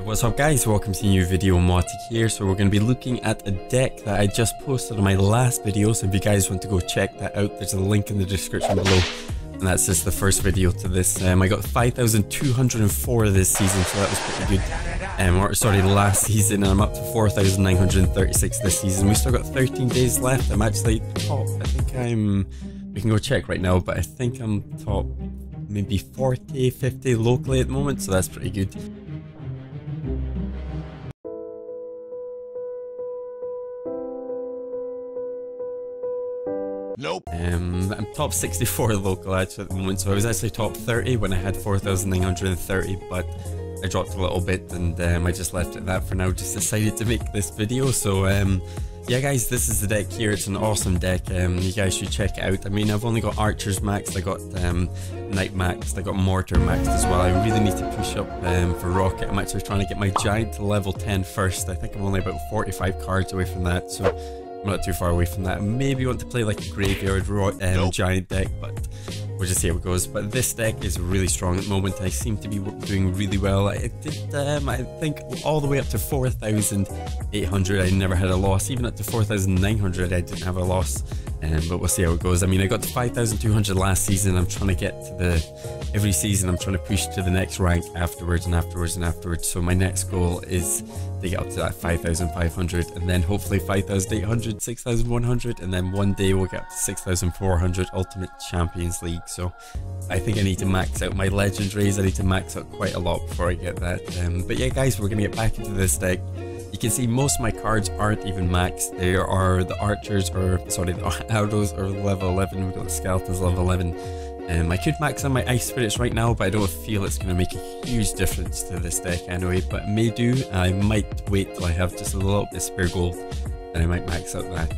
What's up guys, welcome to a new video. Mautic here. So we're going to be looking at a deck that I just posted on my last video, so if you guys want to go check that out, there's a link in the description below, and that's just the first video to this. I got 5,204 this season, so that was pretty good. Or sorry, last season, and I'm up to 4,936 this season. We still got 13 days left. I'm actually top, I think we can go check right now, but I think I'm top maybe 40, 50 locally at the moment, so that's pretty good. Nope. I'm top 64 local actually at the moment, so I was actually top 30 when I had 4,930, but I dropped a little bit, and I just left it at that for now. Just decided to make this video. So yeah guys, this is the deck here. It's an awesome deck. You guys should check it out. I mean, I've only got archers maxed, I got knight maxed, I got mortar maxed as well. I really need to push up for rocket. I'm actually trying to get my giant to level 10 first. I think I'm only about 45 cards away from that, so I'm not too far away from that. Maybe want to play like a graveyard giant deck, but we'll just see how it goes. But this deck is really strong at the moment. I seem to be doing really well. I did, I think, all the way up to 4,800. I never had a loss. Even up to 4,900, I didn't have a loss. But we'll see how it goes. I mean, I got to 5,200 last season. I'm trying to get to every season I'm trying to push to the next rank afterwards and afterwards and afterwards. So my next goal is to get up to that 5,500, and then hopefully 5,800, 6,100, and then one day we'll get up to 6,400 Ultimate Champions League. So I think I need to max out my legendaries. I need to max out quite a lot before I get that. But yeah guys, we're gonna get back into this deck. You can see most of my cards aren't even maxed. There are the archers, or sorry, the arrows are level 11. We've got the skeletons level 11. I could max on my ice spirits right now, but I don't feel it's going to make a huge difference to this deck anyway, but it may do. I might wait till I have just a little bit of spare gold, and I might max out that.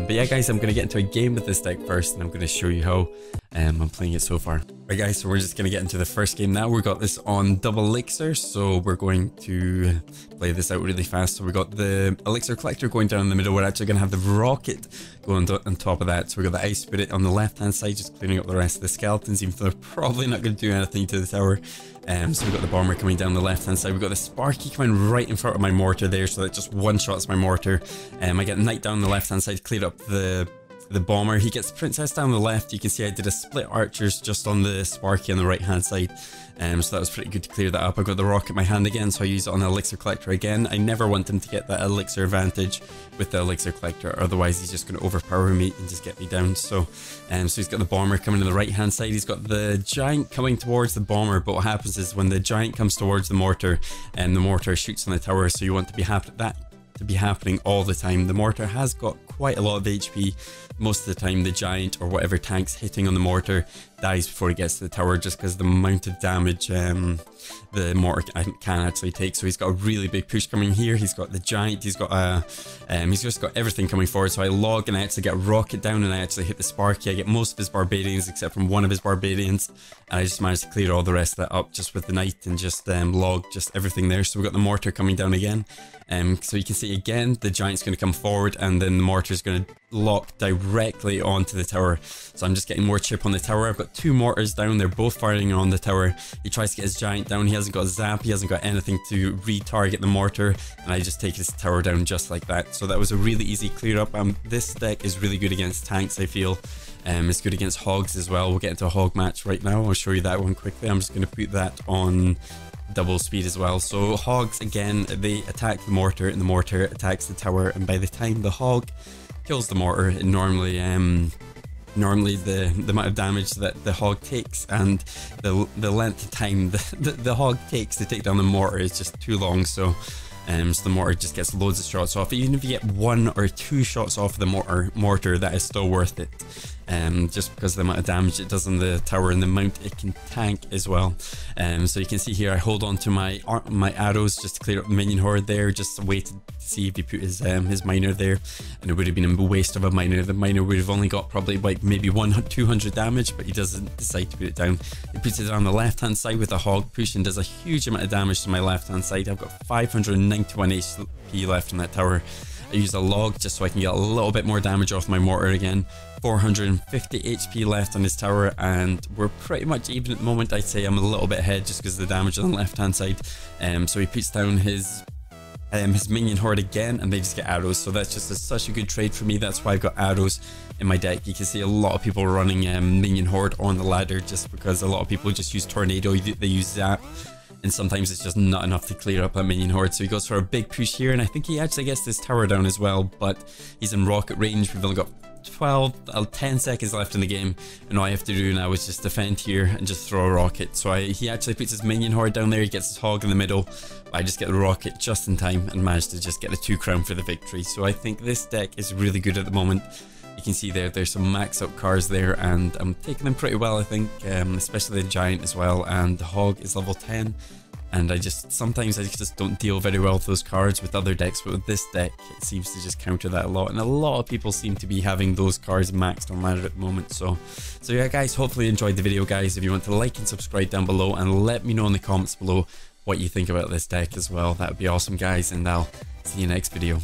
But yeah guys, I'm going to get into a game with this deck first, and I'm going to show you how I'm playing it so far. Right guys, so we're just going to get into the first game now. We got this on double elixir, so we're going to play this out really fast. So we got the elixir collector going down in the middle. We're actually going to have the rocket going on top of that. So we got the ice spirit on the left hand side, just clearing up the rest of the skeletons, even though they're probably not going to do anything to the tower. So we got the bomber coming down the left hand side. We got the sparky coming right in front of my mortar there, so that just one shots my mortar. I get knight down the left hand side, cleared up the bomber. He gets princess down the left. You can see I did a split archers just on the sparky on the right hand side, so that was pretty good to clear that up. I got the rocket in my hand again, so I use it on the elixir collector again. I never want him to get that elixir advantage with the elixir collector, otherwise he's just going to overpower me and just get me down. So so he's got the bomber coming to the right hand side. He's got the giant coming towards the bomber, but what happens is when the giant comes towards the mortar, the mortar shoots on the tower, so you want to be happening all the time. The mortar has got quite a lot of HP. Most of the time the giant or whatever tank's hitting on the mortar dies before it gets to the tower, just because the amount of damage the mortar can actually take. So he's got a really big push coming here. He's got the giant, he's just got everything coming forward. So I log and I actually get rocket down, and I actually hit the sparky. I get most of his barbarians except from one of his barbarians, and I just managed to clear all the rest of that up just with the knight and just log just everything there. So we got the mortar coming down again. So you can see again the giant's going to come forward, and then the mortar is going to lock directly onto the tower. So I'm just getting more chip on the tower. I've got two mortars down, they're both firing on the tower. He tries to get his giant down, he hasn't got zap, he hasn't got anything to retarget the mortar, and I just take his tower down just like that. So that was a really easy clear up. This deck is really good against tanks, I feel. It's good against hogs as well. We'll get into a hog match right now. I'll show you that one quickly. I'm just going to put that on double speed as well. So hogs, again, they attack the mortar, and the mortar attacks the tower, and by the time the hog kills the mortar, it normally the amount of damage that the hog takes and the length of time the hog takes to take down the mortar is just too long. So the mortar just gets loads of shots off. Even if you get 1 or 2 shots off the mortar, that is still worth it. Just because of the amount of damage it does on the tower and the amount it can tank as well. So you can see here I hold on to my arrows just to clear up the minion horde there. Just waited to see if he put his miner there, and it would have been a waste of a miner. The miner would have only got probably like maybe 200 damage, but he doesn't decide to put it down. He puts it on the left hand side with a hog push and does a huge amount of damage to my left hand side. I've got 591 HP left on that tower. I I use a log just so I can get a little bit more damage off my mortar again. 450 HP left on his tower, and we're pretty much even at the moment. I'd say I'm a little bit ahead just because of the damage on the left hand side. So he puts down his minion horde again, and they just get arrows. So that's just such a good trade for me. That's why I've got arrows in my deck. You can see a lot of people running minion horde on the ladder, just because a lot of people just use tornado, they use zap, and sometimes it's just not enough to clear up that minion horde. So he goes for a big push here, and I think he actually gets this tower down as well, but he's in rocket range. We've only got 10 seconds left in the game, and all I have to do now is just defend here and just throw a rocket. So he actually puts his minion horde down there, he gets his hog in the middle, but I just get the rocket just in time and manage to just get the 2 crown for the victory. So I think this deck is really good at the moment. You can see there's some max out cards there, and I'm taking them pretty well, I think, especially the giant as well, and the hog is level 10. And sometimes I just don't deal very well with those cards with other decks, but with this deck, it seems to just counter that a lot. And a lot of people seem to be having those cards maxed on ladder at the moment. So yeah, guys, hopefully you enjoyed the video, guys. If you want to like and subscribe down below, and let me know in the comments below what you think about this deck as well, that would be awesome, guys. And I'll see you next video.